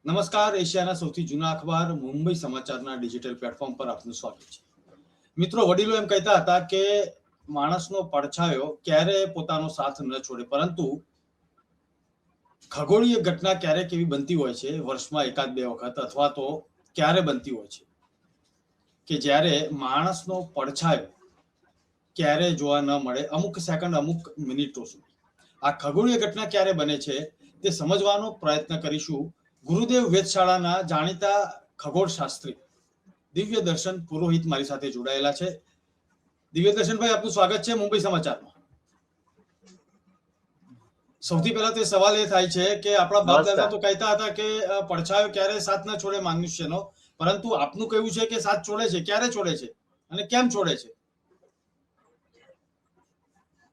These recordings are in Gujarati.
નમસ્કાર, એશિયાના સૌથી જૂના અખબાર મુંબઈ સમાચારના ડિજિટલ પ્લેટફોર્મ પર આપનું સ્વાગત છે. મિત્રો, વડીલો એમ કહેતા હતા કે માણસનો પડછાયો ક્યારે પોતાનો સાથ ન છોડે, પરંતુ ખગોળીય ઘટના ક્યારેક એવી બનતી હોય છે વર્ષમાં એકાદ બે વખત, અથવા તો ક્યારે બનતી હોય છે કે જ્યારે માણસનો પડછાયો ક્યારે જોવા ન મળે, અમુક સેકન્ડ, અમુક મિનિટો સુધી. આ ખગોળીય ઘટના ક્યારે બને છે તે સમજવાનો પ્રયત્ન કરીશું. ગુરુદેવ વેધશાળાના જાણીતા ખગોળશાસ્ત્રી દિવ્ય દર્શન પુરોહિત મારી સાથે જોડાયેલા છે. દિવ્ય દર્શનભાઈ, આપનું સ્વાગત છે મુંબઈ સમાચારમાં. સૌથી પહેલા તે સવાલ એ થાય છે કે આપણા બાપ દાદા તો કહેતા હતા કે પડછાયો ક્યારે સાથ ન છોડે મનુષ્યનો, પરંતુ આપનું કહેવું છે કે સાથ છોડે છે. ક્યારે છોડે છે અને કેમ છોડે છે?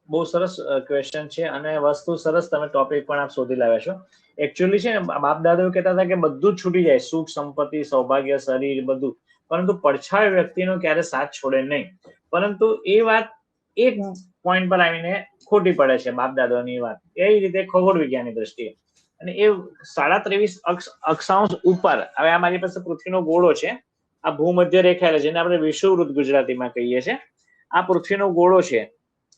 બહુ સરસ ક્વેશ્ચન છે અને વસ્તુ સરસ તમે ટોપિક પણ આપ શોધી લાવ્યા છો. એકચ્યુઅલી છે ને, બાપ દાદાઓ કહેતા હતા કે બધું જ છૂટી જાય, સુખ સંપત્તિ, સૌભાગ્ય, શરીર, બધું, પરંતુ પડછાયો વ્યક્તિનો ક્યારે સાથ છોડે નહીં. પરંતુ એ વાત એક પોઈન્ટ પર આવીને ખોટી પડે છે, બાપ દાદાની વાત એ રીતે ખગોળ વિજ્ઞાનની દ્રષ્ટિએ. અને એ 23.5 અક્ષાંશ ઉપર, હવે આ મારી પાસે પૃથ્વીનો ગોળો છે, આ ભૂમધ્ય રેખા જેને આપણે વિષુવવૃત્ત ગુજરાતીમાં કહીએ છીએ. આ પૃથ્વીનો ગોળો છે.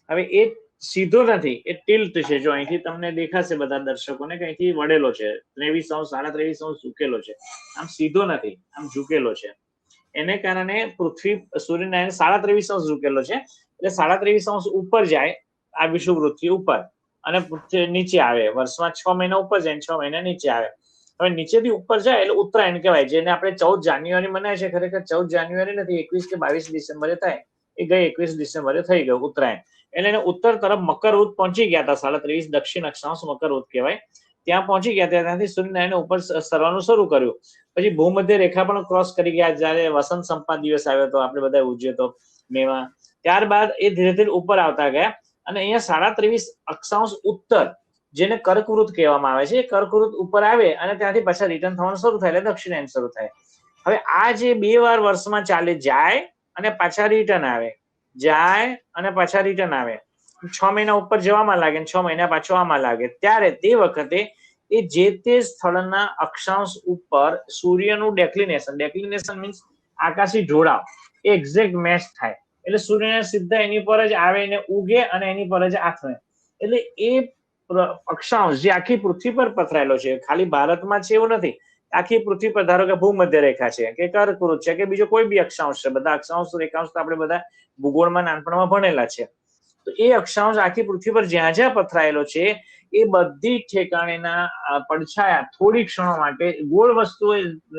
હવે એ સીધો નથી, એ ટિલ્ટ છે. જો અહીંથી તમને દેખાશે બધા દર્શકોને કે અહીંથી વળેલો છે, 23.5 ઝૂકેલો છે. આમ સીધો નથી, આમ ઝૂકેલો છે. એને કારણે પૃથ્વી, સૂર્યનારાયણ 23.5 ઝૂકેલો છે, એટલે 23.5 ઉપર જાય આ વિષુવવૃત્તથી ઉપર, અને નીચે આવે. વર્ષમાં 6 મહિના ઉપર જાય, 6 મહિના નીચે આવે. હવે નીચેથી ઉપર જાય એટલે ઉત્તરાયણ કહેવાય, જેને આપણે 14 જાન્યુઆરી મનાય છે. ખરેખર 14 જાન્યુઆરી નથી, 21 કે 22 ડિસેમ્બરે થાય. એ ગઈ 21 ડિસેમ્બરે થઈ ગયું ઉત્તરાયણ. એટલે એને ઉત્તર તરફ મકરવૃત્ત પહોંચી ગયા હતા. 23 દક્ષિણ અક્ષાંશ મકરવૃત્ત કહેવાય. ત્યાં પહોંચી ગયા હતા. ત્યાંથી સૂર્યનારાયણ ઉપર સરવાનું શરૂ કર્યું. પછી ભૂમધ્ય રેખા પણ ક્રોસ કરી ગયા. જયારે વસંત સંપા દિવસ આવ્યો હતો, આપણે બધા ઉજવ્યો હતો મેમાં. ત્યારબાદ એ ધીરે ધીરે ઉપર આવતા ગયા અને અહીંયા 23.5 અક્ષાંશ ઉત્તર, જેને કર્કવૃત્ત કહેવામાં આવે છે, કર્કવૃત્ત ઉપર આવે અને ત્યાંથી પાછા રિટર્ન થવાનું શરૂ થાય, એટલે દક્ષિણાયન શરૂ થાય. હવે આ જે 2 વાર વર્ષમાં ચાલે, જાય અને પાછા રિટર્ન આવે, જાય અને પાછા રિટર્ન આવે, 6 મહિના ઉપર જવામાં લાગે, 6 મહિના પાછો આમાં લાગે, ત્યારે તે વખતે એ જે તે સ્થળના અક્ષાંશ ઉપર સૂર્યનું ડેક્લિનેશન મીન્સ આકાશી ઢોળાવ, એ એક્ઝેક્ટ મેચ થાય. એટલે સૂર્યના સીધા એની પર જ આવે ને ઉગે અને એની પર જ આથમે. એટલે એ અક્ષાંશ જે આખી પૃથ્વી પર પથરાયેલો છે, ખાલી ભારતમાં છે એવું નથી, આખી પૃથ્વી પર, ધારો કે ભૂમધ્ય રેખા છે કે કર્કવૃત્ત છે કે બીજો કોઈ બી અક્ષાંશ છે, બધા અક્ષાંશ રેખાંશ તો આપણે બધા ભૂગોળમાં નાનપણમાં ભણેલા છે. તો એ અક્ષાંશ આખી પૃથ્વી પર જ્યાં જ્યાં પથરાયેલો છે, એ બધી ઠેકાણેના પડછાયા થોડી ક્ષણો માટે, ગોળ વસ્તુ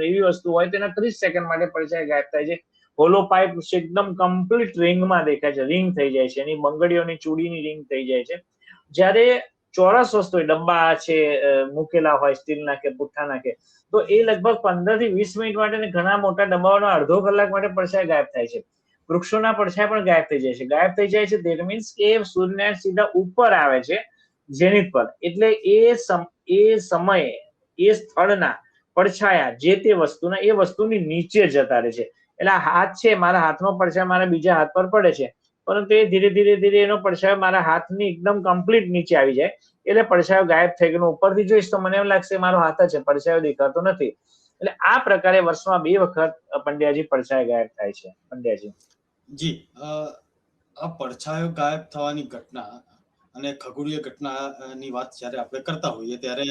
એવી વસ્તુ હોય તેના 30 સેકન્ડ માટે પડછાયા ગાયબ થાય છે. હોલો પાઇપ એકદમ કમ્પ્લીટ રિંગમાં દેખાય છે, રિંગ થઈ જાય છે, એની બંગડીઓની ચૂડીની રિંગ થઈ જાય છે. જ્યારે ચોરસ વસ્તુ ડબ્બા છે મૂકેલા હોય સ્ટીલના કે પુઠ્ઠાના કે, તો એ લગભગ 15 થી 20 મિનિટ માટે, ઘણા મોટા ડબ્બાઓનો અડધો કલાક માટે પડછાયા ગાયબ થાય છે. વૃક્ષોના પડછાયા પણ ગાયબ થઈ જાય છે. ગાયબ થઈ જાય છે ધેટ મીન્સ કે સૂર્યનારાયણ સીધા ઉપર આવે છે ઝેનિથ પર, એટલે એ સમયે એ સ્થળના પડછાયા જે તે વસ્તુના, એ વસ્તુની નીચે જતા રહે છે. એટલે આ હાથ છે, મારા હાથમાં પડછાયો મારા બીજા હાથ પર પડે છે, પરંતુ એ ધીરે ધીરે ધીરે એનો પડછાયો મારા હાથની એકદમ કમ્પ્લીટ નીચે આવી જાય, એટલે પડછાયો ગાયબ થઈ ગયો. ઉપરથી જોઈશ તો મને એમ લાગશે મારો હાથ જ છે, પડછાયો દેખાતો નથી. એટલે આ પ્રકારે વર્ષમાં 2 વખત પંડ્યાજી પડછાયો ગાયબ થાય છે. પંડ્યાજી જી, આ પડછાયો ગાયબ થવાની ઘટના અને ખગોળીય ઘટનાની વાત જ્યારે આપણે કરતા હોઈએ, ત્યારે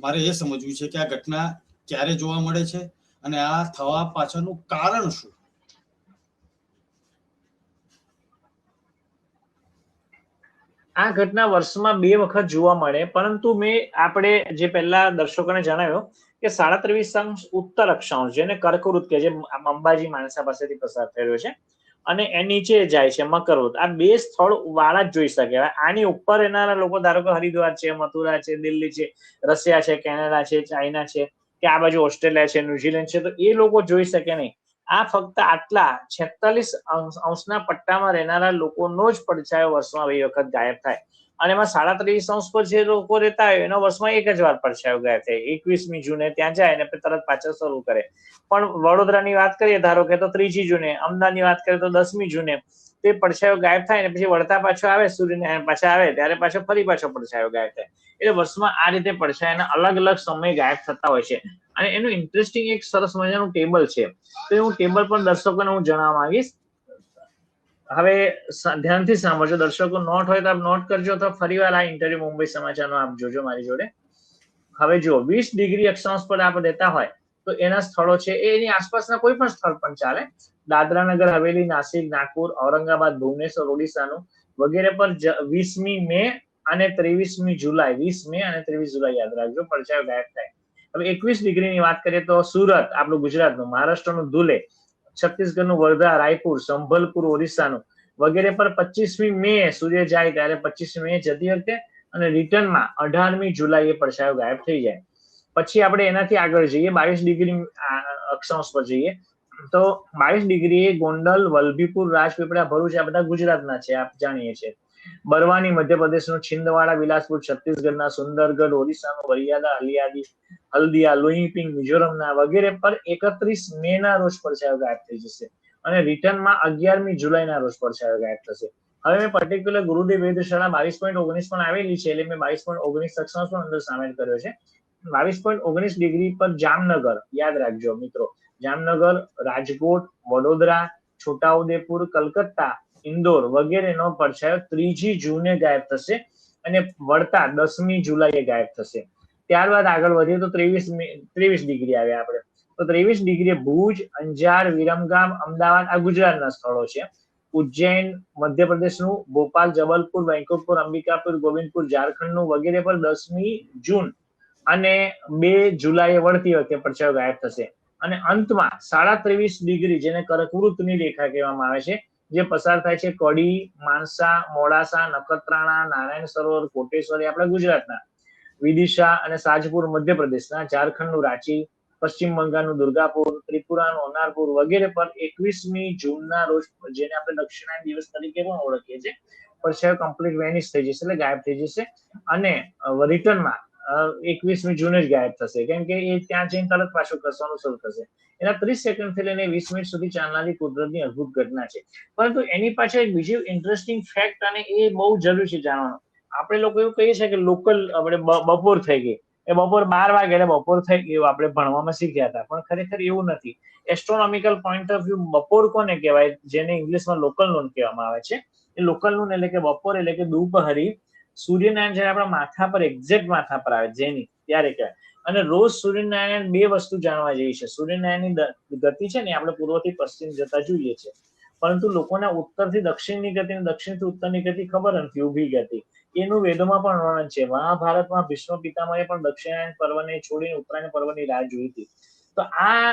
મારે એ સમજવું છે કે આ ઘટના ક્યારે જોવા મળે છે અને આ થવા પાછળનું કારણ શું? આ ઘટના વર્ષમાં 2 વખત જોવા મળે, પરંતુ મેં આપણે જે પહેલા દર્શકોને જણાવ્યો કે 23 ઉત્તર અક્ષાંશ, જેને કર્કવૃત્ત કે, જે અંબાજી માણસા પાસેથી પસાર થયેલો છે, અને એ નીચે જાય છે મકરવૃત્ત. આ 2 સ્થળ વાળા જ જોઈ શકે. આની ઉપર એના લોકો, ધારો કે હરિદ્વાર છે, મથુરા છે, દિલ્હી છે, રશિયા છે, કેનેડા છે, ચાઇના છે, કે આ બાજુ ઓસ્ટ્રેલિયા છે, ન્યુઝીલેન્ડ છે, તો એ લોકો જોઈ શકે નહીં. આ ફક્ત આટલા 46 પટ્ટામાં રહેનારા લોકોનો જ પડછાયો વર્ષમાં 2 વખત ગાયબ થાય. અને એમાં 23.5 પર જે લોકો રહેતા હોય એનો વર્ષમાં 1 જ વાર પડછાયો ગાયબ થાય. 21મી જૂને ત્યાં જાય અને તરત પાછળ શરૂ કરે. પણ વડોદરાની વાત કરીએ ધારો કે, તો 3જી જૂને, અમદાવાદની વાત કરીએ તો 10મી જૂને તે પડછાયો ગાયબ થાય ને પછી વળતા પાછો આવે, સૂર્યનારાયણ પાછા આવે ત્યારે ફરી પાછો પડછાયો ગાયબ થાય. એટલે વર્ષમાં આ રીતે પડછાયાના અલગ અલગ સમય ગાયબ થતા હોય છે. અને એનું ઇન્ટરેસ્ટિંગ એક સરસ મજાનું ટેબલ છે, તો હું ટેબલ પણ દર્શકોને હું જણાવવા માંગીશ. હવે ધ્યાનથી સાંભળજો દર્શકો, નોટ હોય તો આપ નોટ કરજો, અથવા ફરીવાર આ ઇન્ટરવ્યુ મુંબઈ સમાચારનો આપ જોજો મારી જોડે. હવે જો 20 ડિગ્રી અક્ષાંશ પર આપણે રહેતા હોય તો એના સ્થળો છે એની આસપાસના કોઈ પણ સ્થળ પણ ચાલે. દાદરા નગર હવેલી, નાસિક, નાગપુર, ઔરંગાબાદ, ભુવનેશ્વર, ઓડિશાનું વગેરે પર 20મી મે અને 23મી જુલાઈ, 20 મે અને 23 જુલાઈ યાદ રાખજો, પડછાયો ગાયબ થાય. હવે 21 ડિગ્રીની વાત કરીએ તો સુરત આપણું ગુજરાતનું, મહારાષ્ટ્રનું ધુલે, છત્તીસગઢનું વર્ધા, રાયપુર, સંભલપુર ઓરિસ્સાનું વગેરે પર 25મી મે સૂર્ય જાય ત્યારે 25મી મે જતી વખતે અને રિટર્નમાં 18મી જુલાઈએ પડછાયો ગાયબ થઈ જાય. પછી આપણે એનાથી આગળ જઈએ, 22 ડિગ્રી અક્ષાંશ પર જઈએ તો 22 ડિગ્રીએ ગોંડલ, વલભીપુર, રાજપીપળા, ભરૂચ આ બધા ગુજરાતના છે, આપ જાણીએ છીએ. બરવાની મધ્યપ્રદેશનું, છિંદવાડા, વિલાસપુર છત્તીસગઢના, સુંદરગઢ ઓરિસ્સાનું, વરિયાદા, હલ્દિયા, લોહીપિંગ મિઝોરમના વગેરે પર 31 મે ના રોજ પડછાયો ગાયબ થઈ જશે અને રિટર્નમાં 11મી જુલાઈના રોજ પડછાયો ગાયબ થશે. હવે મેં પર્ટિક્યુલર ગુરુદેવ વેધશાળા 22.19 પણ આવેલી છે, એટલે મેં 22.19 અક્ષાંશ પણ અંદર સામેલ કર્યો છે. 22.19 ડિગ્રી પર જામનગર, યાદ રાખજો મિત્રો, જામનગર, રાજકોટ, વડોદરા, છોટાઉદેપુર, કલકત્તા, ઇન્દોર વગેરેનો પડછાયો 3જી જૂને ગાયબ થશે અને વળતા 10મી જુલાઈએ ગાયબ થશે. ત્યારબાદ આગળ વધીએ તો 23 ડિગ્રી આવ્યા આપણે, તો 23 ડિગ્રીએ ભુજ, અંજાર, વિરમગામ, અમદાવાદ આ ગુજરાતના સ્થળો છે. ઉજ્જૈન મધ્યપ્રદેશનું, ભોપાલ, જબલપુર, વેંકુટપુર, અંબિકાપુર, ગોવિંદપુર ઝારખંડનું વગેરે પર 10મી જૂન અને 2 જુલાઈએ વળતી વખતે પડછાયો ગાયબ થશે. અને અંતમાં 23.5 ડિગ્રી જેને કર્કવૃતની રેખા કહેવામાં આવે છે, જે પસાર થાય છે કડી, માણસા, મોડાસા, નખત્રાણા, નારાયણ સરોવર, કોટેશ્વરી આપણા ગુજરાતના, વિદિશા અને સાજપુર મધ્યપ્રદેશના, ઝારખંડનું રાંચી, પશ્ચિમ બંગાળનું દુર્ગાપુર, ત્રિપુરાનું અનારપુર વગેરે પર 21મી જૂનના રોજ, જેને આપણે દક્ષિણાયન દિવસ તરીકે પણ ઓળખીએ છીએ, પડછાયો કમ્પ્લીટ વેનિશ થઈ જશે, એટલે ગાયબ થઈ જશે અને રિટર્નમાં 21મી જૂને જ ગાયબ થશે, કેમ કે એ ત્યાં જઈને તરત પાછું ખસવાનું શરૂ થશે. એના 30 સેકન્ડથી લઈને 20 મિનિટ સુધી ચાલનારી કુદરતની અદ્ભુત ઘટના છે. પરંતુ એની પાછળ એક બીજું ઇન્ટરેસ્ટિંગ ફેક્ટ, અને એ બહુ જરૂરી છે જાણવાનું. આપણે લોકો એવું કહીએ છીએ કે લોકલ આપણે બપોર થઈ ગઈ, એ બપોર 12 વાગે એટલે બપોર થઈ ગયું, આપણે ભણવામાં શીખ્યા હતા, પણ ખરેખર એવું નથી. એસ્ટ્રોનોમિકલ પોઈન્ટ ઓફ વ્યૂ બપોર કોને કહેવાય, જેને ઇંગ્લિશમાં લોકલ નૂન કહેવામાં આવે છે. એ લોકલ નૂન એટલે કે બપોર એટલે કે દુપહરી, સૂર્યનારાયણ જયારે આપણા માથા પર, એક્ઝેક્ટ માથા પર આવે જેની, ત્યારે કહેવાય. અને રોજ સૂર્યનારાયણ 2 વસ્તુ જાણવા જેવી છે. સૂર્યનારાયણની ગતિ છે ને આપણે પૂર્વથી પશ્ચિમ જતા જોઈએ છે, પરંતુ લોકોના ઉત્તરથી દક્ષિણની ગતિ, દક્ષિણથી ઉત્તરની ગતિ ખબર નથી, ઊભી ગતિ. એનું વેદોમાં પણ વર્ણન છે. મહાભારતમાં ભીષ્મ પિતામહે પણ દક્ષિણાયન પર્વને છોડીને ઉત્તરાયણ પર્વની રાહ જોઈ હતી. તો આ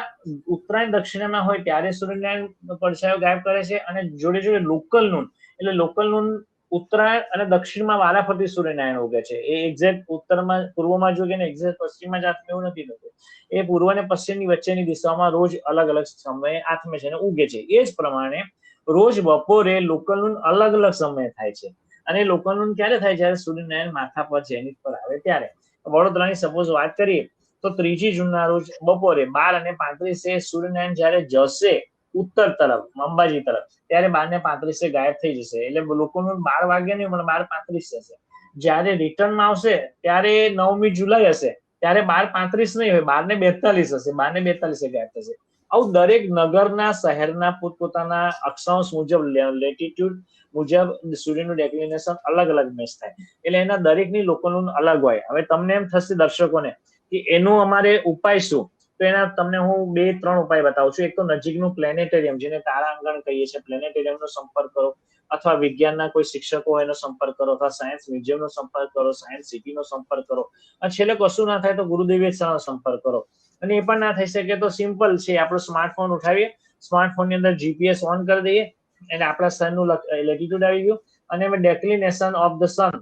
ઉત્તરાયણ દક્ષિણામાં હોય ત્યારે સૂર્યનારાયણ પડછાયો ગાયબ કરે છે, અને જોડે જોડે લોકલ નૂન, એટલે લોકલ નૂન ઉત્તરાયણ અને દક્ષિણમાં વારાફરતી સૂર્યનારાયણ ઉગે છે. એ એક્ઝેક્ટ ઉત્તરમાં પૂર્વમાં જો કે એક્ઝેક્ટ પશ્ચિમમાં જ આથમે એવું નથી થતું. એ પૂર્વ અને પશ્ચિમની વચ્ચેની દિશામાં રોજ અલગ અલગ સમયે આથમે છે અને ઉગે છે. એ જ પ્રમાણે રોજ બપોરે લોકલ નૂન અલગ અલગ સમયે થાય છે. અને લોકલ નૂન ક્યારે થાય? જ્યારે સૂર્યનારાયણ માથા પર જેનિથ પર આવે ત્યારે. વડોદરાની સપોઝ વાત કરીએ તો 3જી જૂનના રોજ બપોરે 12:35 સૂર્યનારાયણ જયારે જશે ઉત્તર તરફ, અંબાજી તરફ, ત્યારે 12:35 ગાયબ થઈ જશે. એટલે લોકોનું 12 વાગે નહીં પણ 12:35 હશે. જયારે રિટર્નમાં આવશે ત્યારે 9મી જુલાઈ હશે, ત્યારે 12:35 નહીં હોય, 12:42 હશે, 12:42 ગાયબ થશે. આવું દરેક નગરના, શહેરના પોતપોતાના અક્ષાંશ મુજબ, લેટિટ્યુડ મુજબ સૂર્યનું ડેક્લિનેશન અલગ અલગ મેચ થાય, એટલે એના દરેકની લોકલનું અલગ હોય. હવે તમને એમ થશે દર્શકોને કે એનું અમારે ઉપાય શું, તો એના તમને હું 2-3 ઉપાય બતાવું છું. એક તો નજીકનું પ્લેનેટેરિયમ, જેને તારાંગણ કહીએ છીએ, પ્લેનેટેરિયમનો સંપર્ક કરો, અથવા વિજ્ઞાનના કોઈ શિક્ષકો હોય એનો સંપર્ક કરો, અથવા સાયન્સ મ્યુઝિયમનો સંપર્ક કરો, સાયન્સ સિટીનો સંપર્ક કરો, અને છેલ્લે કશું ના થાય તો ગુરુદેવ વેધશાળાનો સંપર્ક કરો. અને એ પણ ના થઈ શકે તો સિમ્પલ છે, આપણો સ્માર્ટફોન ઉઠાવીએ, સ્માર્ટફોનની અંદર જીપીએસ ઓન કરી દઈએ, એટલે આપણા સનનું લેટિટ્યુડ આવી ગયું, અને અમે ડેક્લિનેશન ઓફ ધ સન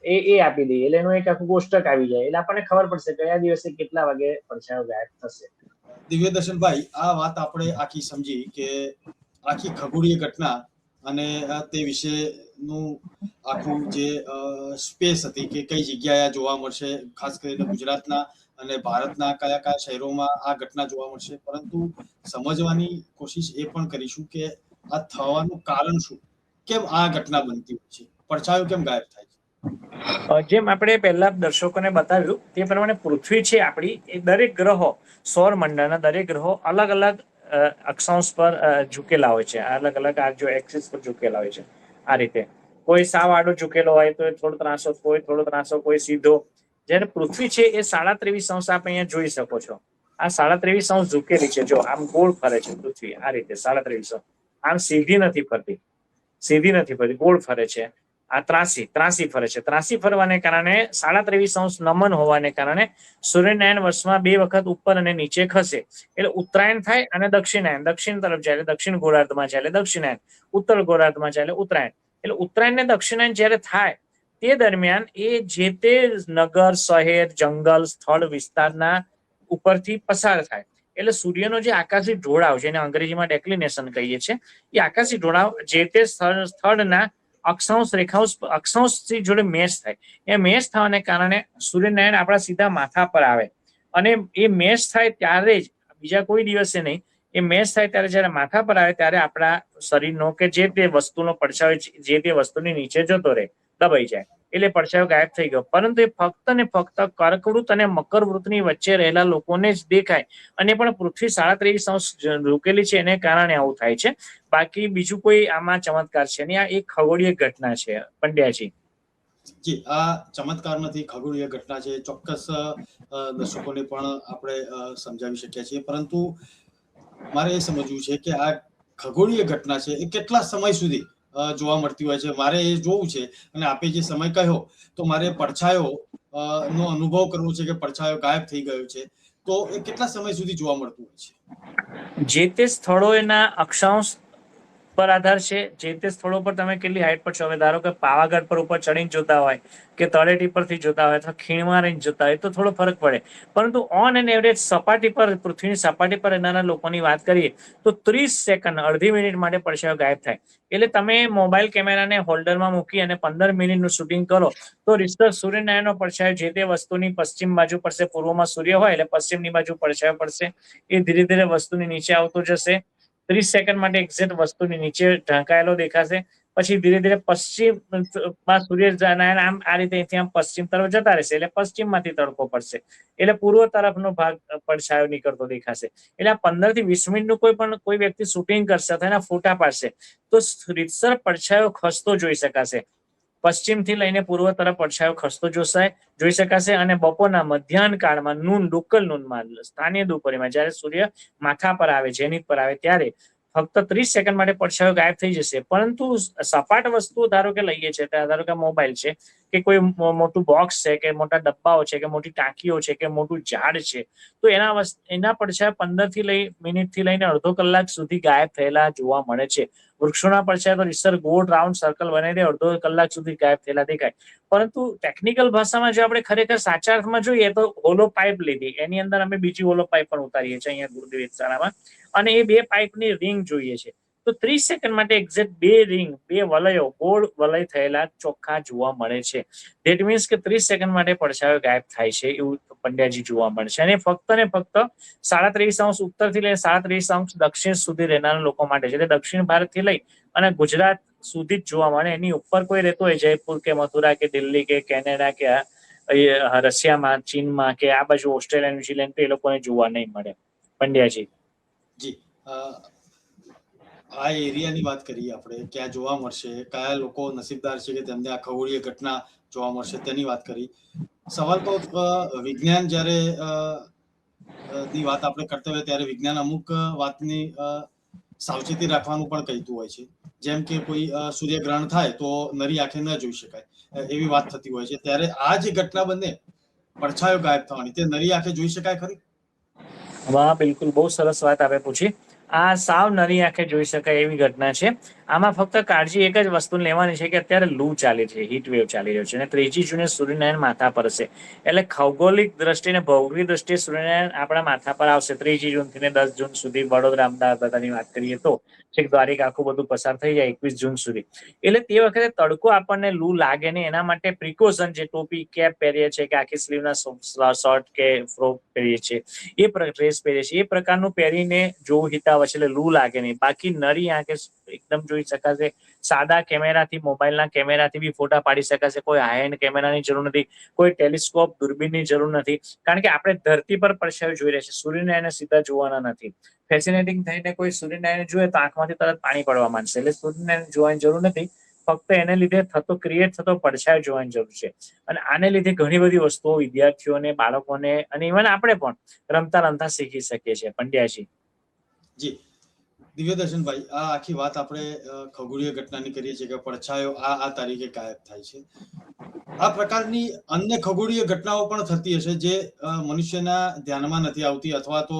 એ આપી દઈએ, એટલે એનું એક આખું કોષ્ટક આવી જાય, એટલે આપણને ખબર પડશે કયા દિવસે કેટલા વાગે પડછાયો ગાયબ થશે. દિવ્યદર્શનભાઈ, આ વાત આપણે આખી સમજી કે આખી ખગોળીય ઘટના અને તે વિશેનું આખું જે સ્પેસ હતી કે કઈ જગ્યાએ જોવા મળશે, ખાસ કરીને ગુજરાતના અને ભારતના કયા કયા શહેરોમાં આ ઘટના જોવા મળશે, પરંતુ સમજવાની કોશિશ એ પણ કરીશું કે આ થવાનું કારણ શું, કેમ આ ઘટના બનતી હોય છે, પડછાયો કેમ ગાયબ થાય છે. જેમ આપણે પહેલા દર્શકોને બતાવ્યું તે પ્રમાણે પૃથ્વી છે આપણી, એ દરેક ગ્રહો સૌર મંડળના દરેક ગ્રહો અલગ અલગ અક્ષાંશ પર ઝૂકેલા હોય છે, અલગ અલગ આ જો એક્સિસ પર ઝૂકેલા હોય છે. આ રીતે કોઈ સાવ આડો ઝૂકેલો હોય તો થોડો ત્રાસો, કોઈ થોડો ત્રાસો, કોઈ સીધો. જ્યારે પૃથ્વી છે એ 23.5 આપ અહીંયા જોઈ શકો છો. આ 23.5 ઝૂકેલી છે, જો આમ ગોળ ફરે છે પૃથ્વી આ રીતે 23.5. આમ સીધી નથી ફરતી, ગોળ ફરે છે. આ ત્રાસી ફરે છે. ત્રાસી ફરવાને કારણે 23.5 નમન હોવાને કારણે સૂર્યનારાયણ વર્ષમાં 2 વખત ઉપર અને નીચે ખસે. એટલે ઉત્તરાયણ થાય અને દક્ષિણાયન, દક્ષિણ તરફ જાય એટલે દક્ષિણ ગોળાર્ધમાં જાય એટલે દક્ષિણાયન, ઉત્તર ગોળાર્ધમાં જાય એટલે ઉત્તરાયણ. એટલે ઉત્તરાયણ ને દક્ષિણાયન જયારે થાય તે દરમિયાન એ જે તે નગર, શહેર, જંગલ, સ્થળ વિસ્તારના ઉપરથી પસાર થાય. એટલે સૂર્યનો જે આકાશી ઢોળાવ, જેને અંગ્રેજીમાં ડેક્લિનેશન કહીએ છીએ, એ આકાશી ઢોળાવ જે તે સ્થળના અક્ષાંશથી જોડે મેચ થાય. એ મેચ થવાને કારણે સૂર્યનારાયણ આપણા સીધા માથા પર આવે. અને એ મેચ થાય ત્યારે જ, બીજા કોઈ દિવસે નહીં, એ મેચ થાય ત્યારે જયારે માથા પર આવે ત્યારે આપણા શરીરનો કે જે તે વસ્તુનો પડછાયો જે તે વસ્તુની નીચે જતો રહે, દબાઈ જાય, એટલે પડછાયો ગાયબ થઈ ગયો. પરંતુ એ ફક્ત ને ફક્ત કર્કવૃત અને મકર વૃતની વચ્ચે રહેલા લોકોને જ દેખાય, અને પણ પૃથ્વી 23.5 રોકેલી છે એને કારણે આવું થાય છે. બાકી બીજું કોઈ આમાં ચમત્કાર છે નહીં, આ એક ખગોળીય ઘટના છે પંડ્યાજી. જી, આ ચમત્કાર નથી, ખગોળીય ઘટના છે. ચોક્કસ દર્શકોને પણ આપણે સમજાવી શક્યા છીએ, પરંતુ મારે એ સમજવું છે કે આ ખગોળીય ઘટના છે એ કેટલા સમય સુધી જોવા મળતી હોય છે. મારે એ જોવું છે, અને આપે જે સમય કહ્યો તો મારે પડછાયો નો અનુભવ કરવો છે કે પડછાયો ગાયબ થઈ ગયો છે, તો એ કેટલા સમય સુધી જોવા મળતું હોય છે? જે તે સ્થળોના અક્ષાંશ પર આધાર છે. જે તે સ્થળો પર તમે કેટલી હાઈટ પર છો. હવે ધારો કે પાવાગઢ પર ઉપર ચડીને જોતા હોય કે તળેટી પરથી જોતા હોય અથવા ખીણમાં રહીને જોતા હોય તો થોડો ફરક પડે. પરંતુ ઓન એન એવરેજ સપાટી પર, પૃથ્વીની સપાટી પર રહેનારા લોકોની વાત કરીએ તો 30 સેકન્ડ, અડધી મિનિટ માટે પડછાયો ગાયબ થાય. એટલે તમે મોબાઈલ કેમેરાને હોલ્ડરમાં મૂકી અને 15 મિનિટનું શૂટિંગ કરો તો રિસર્ચ સૂર્યનારાયણનો પડછાયો જે તે વસ્તુની પશ્ચિમ બાજુ પડશે. પૂર્વમાં સૂર્ય હોય એટલે પશ્ચિમની બાજુ પડછાયો પડશે. એ ધીરે ધીરે વસ્તુની નીચે આવતો જશે. 30 સેકન્ડ માટે એક્ઝેક્ટ વસ્તુની નીચે ઢંકાયેલો દેખાશે. પછી ધીરે ધીરે પશ્ચિમમાં સૂર્યનારાયણ આમ આ રીતે અહીંથી આમ પશ્ચિમ તરફ જતા રહેશે, એટલે પશ્ચિમમાંથી તડકો પડશે, એટલે પૂર્વ તરફનો ભાગ પડછાયો નીકળતો દેખાશે. એટલે આ 15 થી 20 મિનિટનું કોઈ વ્યક્તિ શૂટિંગ કરશે અથવા એના ફોટા પાડશે તો રીતસર પડછાયો ખસતો જોઈ શકાશે. પશ્ચિમથી લઈને પૂર્વ તરફ પડછાયો ખસતો જોઈ શકાશે. અને બપોરના મધ્યાહન કાળમાં લોકલ નૂનમાં, સ્થાનીય દુપરીમાં જયારે સૂર્ય માથા પર આવે, જેનિથ પર આવે, ત્યારે ફક્ત 30 સેકન્ડ માટે પડછાયો ગાયબ થઈ જશે. પરંતુ સપાટ વસ્તુઓ ધારો કે લઈએ છે, ધારો કે મોબાઈલ છે કે કોઈ મોટું બોક્સ છે કે મોટા ડબ્બાઓ છે કે મોટી ટાંકીઓ છે કે મોટું ઝાડ છે, તો એના પડછાયા 15 મિનિટ થી લઈને અડધો કલાક સુધી ગાયબ થયેલા જોવા મળે છે. વૃક્ષોના પડછાયા તો રીસર ગોળ રાઉન્ડ સર્કલ બનાવી અડધો કલાક સુધી ગાયબ થયેલા દેખાય. પરંતુ ટેકનિકલ ભાષામાં જો આપણે ખરેખર સાચા અર્થમાં જોઈએ તો હોલો પાઇપ લીધી, એની અંદર અમે બીજી હોલો પાઇપ પણ ઉતારીએ છીએ અહીંયા ગુરુદેવ વેધશાળામાં, અને એ 2 પાઇપની રિંગ જોઈએ છે. તો 30 સેકન્ડ માટે એક્ઝેક્ટ 2 વલયો, ગોળ વલય થયેલા ચોખ્ખા જોવા મળે છે. ધેટ મીન્સ કે 30 સેકન્ડ માટે પડછાયો ગાયબ થાય છે એવું પંડ્યાજી જોવા મળે છે. અને ફક્ત ને ફક્ત 23.5 ઉત્તરથી લઈને 23.5 દક્ષિણ સુધી રહેનારા લોકો માટે છે. એટલે દક્ષિણ ભારતથી લઈ અને ગુજરાત સુધી જ જોવા મળે. એની ઉપર કોઈ રહેતો હોય જયપુર કે મથુરા કે દિલ્હી કે કેનેડા કે રશિયામાં, ચીનમાં કે આ બાજુ ઓસ્ટ્રેલિયા, ન્યુઝીલેન્ડ, તો એ લોકોને જોવા નહીં મળે. પંડ્યાજી જી, આ એરિયાની વાત કરીએ આપણે, ક્યાં જોવા મળશે, કયા લોકો નસીબદાર છે કે તેમને આ ખગોળીય ઘટના જોવા મળશે, તેની વાત કરી. સવાલ તો વિજ્ઞાન જ્યારે ની વાત આપણે કરતા હોય ત્યારે વિજ્ઞાન અમુક વાતની સાવચેતી રાખવાનું પણ કહેતું હોય છે. જેમ કે કોઈ સૂર્યગ્રહણ થાય તો નરી આંખે ન જોઈ શકાય, એવી વાત થતી હોય છે. ત્યારે આ જે ઘટના બને, પડછાયો ગાયબ થવાની, તે નરી આંખે જોઈ શકાય ખરી? વાહ, બિલકુલ, બહુ સરસ વાત આપે પૂછી. આ સાવ નરી આંખે જોઈ શકાય એવી ઘટના છે. આમાં ફક્ત કાળજી એક જ વસ્તુ લેવાની છે કે અત્યારે લૂ ચાલે છે, હીટ વેવ ચાલી રહ્યો છે, અને 3 જૂને સૂર્યનારાયણ માથા પર હશે. એટલે ખૌગોલિક દ્રષ્ટિએ, ભૌગોલિક દ્રષ્ટિએ સૂર્યનારાયણ આપણા માથા પર આવશે 3 જૂનથી ને 10 જૂન સુધી. વડોદરા, અમદાવાદ બધાની વાત કરીએ તો છેક દ્વારિકા આખું બધું પસાર થઈ જાય 21 જૂન સુધી. એટલે તે વખતે તડકો આપણને લૂ લાગે ને એના માટે પ્રિકોશન, જે ટોપી, કેપ પહેરીએ છીએ કે આખી સ્લીવના શર્ટ કે ફ્રોક પહેરીએ છીએ, એ ડ્રેસ પહેરીએ છીએ, એ પ્રકારનું પહેરીને જોવું હિતાવ છે, એટલે લૂ લાગે નહીં. બાકી નરી આંખે એકદમ જોઈ શકાશે સાદા કેમેરાથી, મોબાઈલના કેમેરાથી બી ફોટા પાડી શકાશે. કોઈ હાઈ એન્ડ કેમેરાની જરૂર નથી, કોઈ ટેલિસ્કોપ દૂરબીનની જરૂર નથી, કારણ કે આપણે ધરતી પર પડછાયો જોઈ રહ્યા છીએ, સૂર્યનારાયણને સીધા જોવાના નથી. ફેસિનેટિંગ થઈને કોઈ સૂર્યનારાયણ જોઈએ તો આંખમાંથી તરત પાણી પડવા માંડશે, એટલે સૂર્યનારાયણ જોવાની જરૂર નથી. ફક્ત એને લીધે ક્રિએટ થતો પડછાયો જોવાની જરૂર છે. અને આને લીધે ઘણી બધી વસ્તુઓ વિદ્યાર્થીઓને, બાળકોને અને ઇવન આપણે પણ રમતા રમતા શીખી શકીએ છીએ. પંડ્યાજી. જી દિવ્યદર્શનભાઈ, આ આખી વાત આપણે ખગોળીય ઘટનાની કરીએ છીએ કે પડછાયો આ તારીખે ગાયબ થાય છે. આ પ્રકારની અન્ય ખગોળીય ઘટનાઓ પણ થતી હશે જે મનુષ્યના ધ્યાનમાં નથી આવતી, અથવા તો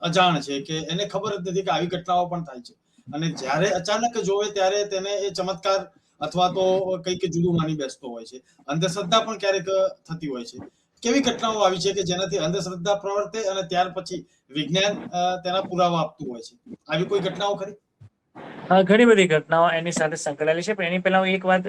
અજાણ છે, કે એને ખબર જ નથી કે આવી ઘટનાઓ પણ થાય છે. અને જ્યારે અચાનક જોવે ત્યારે તેને એ ચમત્કાર અથવા તો કંઈક જુદું માની બેસતો હોય છે. અંધશ્રદ્ધા પણ ક્યારેક થતી હોય છે. કેવી ઘટનાઓ આવી છે કે જેનાથી અંધશ્રદ્ધા પ્રવર્તે અને ત્યાર પછી વિજ્ઞાન તેના પુરાવા આપતું હોય છે? આવી કોઈ ઘટનાઓ ખરી? ઘણી બધી ઘટનાઓ એની સાથે સંકળાયેલી છે, પણ એની પહેલા હું એક વાત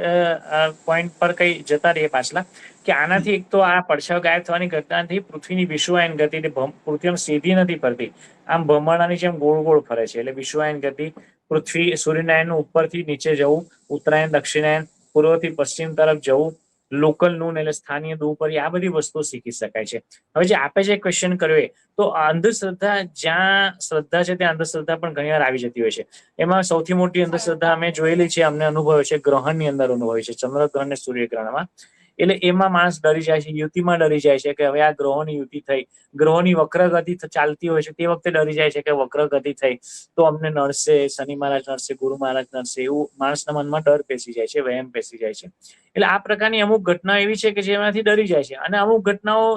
પોઈન્ટ પર કઈ જતા રહીએ પાછલા, કે આનાથી એક તો આ પડછાયો ગાયબ થવાની ઘટનાથી પૃથ્વીની વિશ્વયાન ગતિ, પૃથ્વી સીધી નથી ફરતી, આમ ભમરડાની જેમ ગોળ ગોળ ફરે છે. એટલે વિશ્વયાન ગતિ, પૃથ્વી સૂર્યનારાયણનું ઉપરથી નીચે જવું, ઉત્તરાયણ દક્ષિણાયન, પૂર્વથી પશ્ચિમ તરફ જવું, લોકલ નૂન એટલે સ્થાનીય દુપરી, આ બધી વસ્તુઓ શીખી શકાય છે. હવે જે આપે જે ક્વેશ્ચન કર્યો તો અંધશ્રદ્ધા, જ્યાં શ્રદ્ધા છે ત્યાં અંધશ્રદ્ધા પણ ઘણી વાર આવી જતી હોય છે. એમાં સૌથી મોટી અંધશ્રદ્ધા અમે જોયેલી છે, અમને અનુભવ્યો છે, ગ્રહણની અંદર અનુભવ્યો છે, ચંદ્રગ્રહણ ને સૂર્યગ્રહણમાં. એટલે એમાં માણસ ડરી જાય છે, યુતિમાં ડરી જાય છે કે હવે આ ગ્રહોની યુતિ થઈ, ગ્રહોની વક્રગતિ ચાલતી હોય છે, તે વખતે ડરી જાય છે કે વક્રગતિ થઈ તો અમને નડશે, શનિ મહારાજ નડશે, ગુરુ મહારાજ નડશે, એવું માણસના મનમાં ડર પેસી જાય છે, વહેમ પેસી જાય છે. એટલે આ પ્રકારની અમુક ઘટના એવી છે કે જેમાંથી ડરી જાય છે. અને અમુક ઘટનાઓ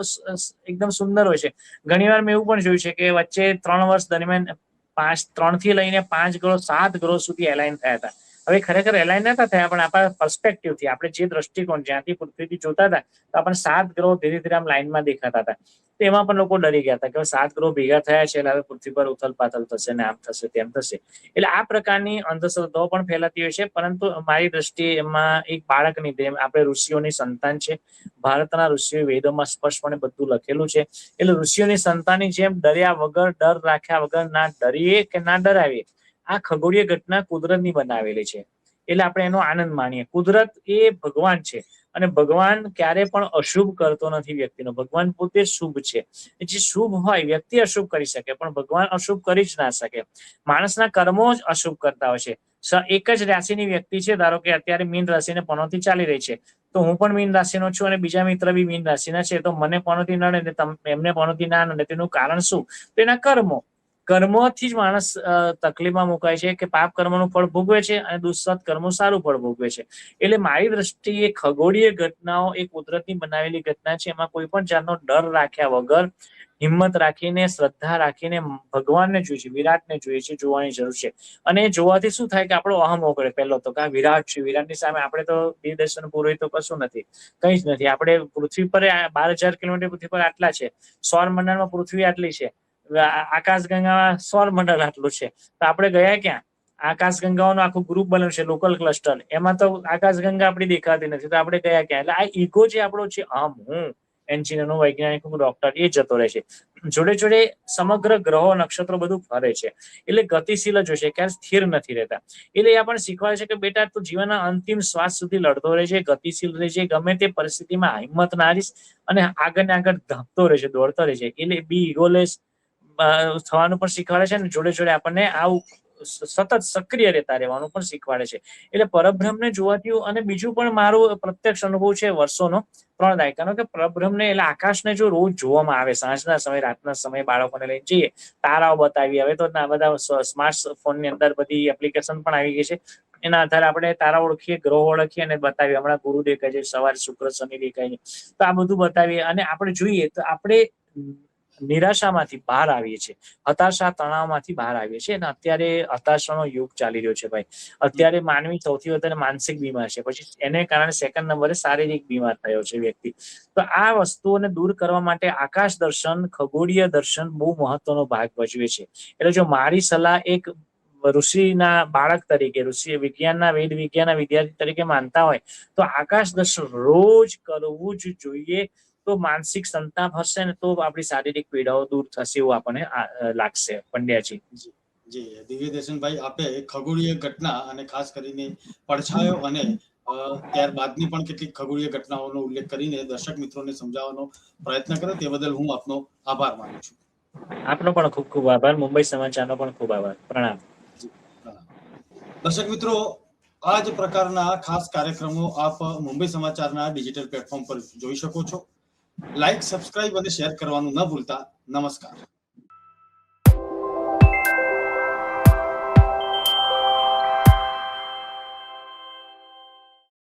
એકદમ સુંદર હોય છે. ઘણી વાર મેં એવું પણ જોયું છે કે વચ્ચે 3 વર્ષ દરમિયાન 3 થી લઈને 5 ગ્રહો, 7 ગ્રહો સુધી એલાઇન થયા હતા. હવે ખરેખર એલાઇન નતા થયા, પણ આપણા પર્સ્પેક્ટિવથી, આપણે જે દ્રષ્ટિકોણ જ્યાંથી પૃથ્વીથી જોતા હતા, તો આપણને 7 ગ્રહો ધીરે ધીરે આમ લાઈનમાં દેખાતા હતા. તેમાં પણ લોકો ડરી ગયા હતા કે 7 ગ્રહો ભેગા થયા છે, એટલે હવે પૃથ્વી પર ઉથલ પાથલ થશે ને આમ થશે તેમ થશે. એટલે આ પ્રકારની અંધશ્રદ્ધાઓ પણ ફેલાતી હોય છે. પરંતુ મારી દ્રષ્ટિએ એમાં એક બાળકની જેમ, આપણે ઋષિઓની સંતાન છે, ભારતના ઋષિઓ, વેદોમાં સ્પષ્ટપણે બધું લખેલું છે. એટલે ઋષિઓની સંતાનની જેમ ડર્યા વગર, ડર રાખ્યા વગર ના ડરીએ કે ના ડરાવીએ. આ ખગોળીય ઘટના કુદરતની બનાવેલી છે, એટલે આપણે એનો આનંદ માણીએ. કુદરત એ ભગવાન છે, અને ભગવાન ક્યારે પણ અશુભ કરતો નથી વ્યક્તિનો. ભગવાન પોતે શુભ છે. જે શુભ હોય, વ્યક્તિ અશુભ કરી શકે, પણ ભગવાન અશુભ કરી જ ના શકે. માણસના કર્મો જ અશુભ કરતા હોય છે. એક જ રાશિની વ્યક્તિ છે, ધારો કે અત્યારે મીન રાશિને પનોતી ચાલી રહી છે, તો હું પણ મીન રાશિનો છું અને બીજા મિત્ર બી મીન રાશિના છે, તો મને પનોતી નડે ને એમને પનોતી ના નડે, તેનું કારણ શું? તો એના કર્મોથી જ માણસ તકલીફમાં મુકાય છે, કે પાપ કર્મનું ફળ ભોગવે છે અને દુષ્સત કર્મો સારું ફળ ભોગવે છે. એટલે મારી દ્રષ્ટિએ ખગોળીય ઘટનાઓ એ કુદરતની બનાવેલી ઘટના છે. એમાં કોઈ પણ જાતનો ડર રાખ્યા વગર, હિંમત રાખીને, શ્રદ્ધા રાખીને ભગવાનને જોઈએ છે, વિરાટને જોઈએ છે, જોવાની જરૂર છે. અને જોવાથી શું થાય કે આપણો અહમ ઓગળે. પહેલો તો કે વિરાટ છે, વિરાટની સામે આપણે તો દેવદર્શન પુરોહિત તો કશું નથી, કઈ જ નથી. આપણે પૃથ્વી પર 12,000 કિલોમીટર પૃથ્વી પર આટલા છે, સૌર મંડળમાં પૃથ્વી આટલી છે, આકાશ ગંગામાં સૌર મંડળ આટલું છે, તો આપણે ગયા ક્યાં? આકાશ ગંગાઓનું આખું ગ્રુપ બન્યું છે, લોકલ ક્લસ્ટર, એમાં તો આકાશ ગંગા આપણી દેખાતી નથી, તો આપણે ગયા ક્યાં? એટલે આ ઈગો જે આપણો છે, હું એન્જિનિયરનો, વૈજ્ઞાનિક, ડોક્ટર, એ જતો રહે છે. જોડે જોડે સમગ્ર ગ્રહો, નક્ષત્રો બધું ફરે છે, એટલે ગતિશીલ જ હોય છે, ક્યારે સ્થિર નથી રહેતા. એટલે એ આપણને શીખવાડે છે કે બેટા, તું જીવનના અંતિમ શ્વાસ સુધી લડતો રહે છે, ગતિશીલ રહે છે, ગમે તે પરિસ્થિતિમાં હિંમત ના હારીશ, અને આગળ ને આગળ ધપતો રહે છે, દોડતો રહે છે. એટલે બી ઇગોલેસ થવાનું પણ શીખવાડે છે, અને જોડે જોડે આપણને આવું સતત સક્રિય રહેતા રહેવાનું પણ શીખવાડે છે. એટલે પરબ્રહ્મને જોવાથી, અને બીજું પણ મારું પ્રત્યક્ષ અનુભવ છે વર્ષોનો, 3 દાયકાનો, કે પરબ્રહ્મને એટલે આકાશને જો રોજ જોવામાં આવે, સાંજના સમય, રાતના સમય, બાળકોને લઈને જઈએ, તારાઓ બતાવી. હવે તો બધા સ્માર્ટફોનની અંદર બધી એપ્લિકેશન પણ આવી ગઈ છે, એના આધારે આપણે તારા ઓળખીએ, ગ્રહો ઓળખીએ અને બતાવીએ. હમણાં ગુરુ દેખાય છે, સવારે શુક્ર શનિ દેખાય છે, તો આ બધું બતાવીએ. અને આપણે જોઈએ તો આપણે નિરાશામાંથી બહાર આવીએ છીએ, હતાશા, તણાવમાંથી બહાર આવીએ છીએ. અને અત્યારે હતાશાનો યુગ ચાલી રહ્યો છે ભાઈ. અત્યારે માનવી સૌથી વધારે માનસિક બીમાર છે, પછી એને કારણે સેકન્ડ નંબરે શારીરિક બીમાર થયો છે વ્યક્તિ. તો આ વસ્તુઓને દૂર કરવા માટે આકાશ દર્શન, ખગોળીય દર્શન બહુ મહત્વનો ભાગ ભજવે છે. એટલે જો મારી સલાહ એક ઋષિના બાળક તરીકે, ઋષિ વિજ્ઞાનના, વેદ વિજ્ઞાનના વિદ્યાર્થી તરીકે માનતા હોય તો આકાશ દર્શન રોજ કરવું જ જોઈએ. તો માનસિક સંતાપ હશે ને તો આપણી શારીરિક પીડાઓ દૂર થશે, એવું આપણને લાગશે. પંડ્યાજી. જી દિવ્યદર્શનભાઈ, આપે ખગોળીય ઘટના અને ખાસ કરીને પડછાયો અને ત્યારબાદની પણ કેટલીક ખગોળીય ઘટનાઓનો ઉલ્લેખ કરીને દર્શક મિત્રોને સમજાવવાનો પ્રયત્ન કર્યો, તે બદલ હું આપનો આભાર માનું છું. આપનો પણ ખૂબ ખૂબ આભાર. મુંબઈ સમાચારનો પણ ખૂબ આભાર. પ્રણામ. દર્શક મિત્રો, આ જ પ્રકારના ખાસ કાર્યક્રમો આપ મુંબઈ સમાચારના ડિજિટલ પ્લેટફોર્મ પર જોઈ શકો છો. લાઈક, સબસ્ક્રાઇબ અને શેર કરવાનું ન ભૂલતા. નમસ્કાર.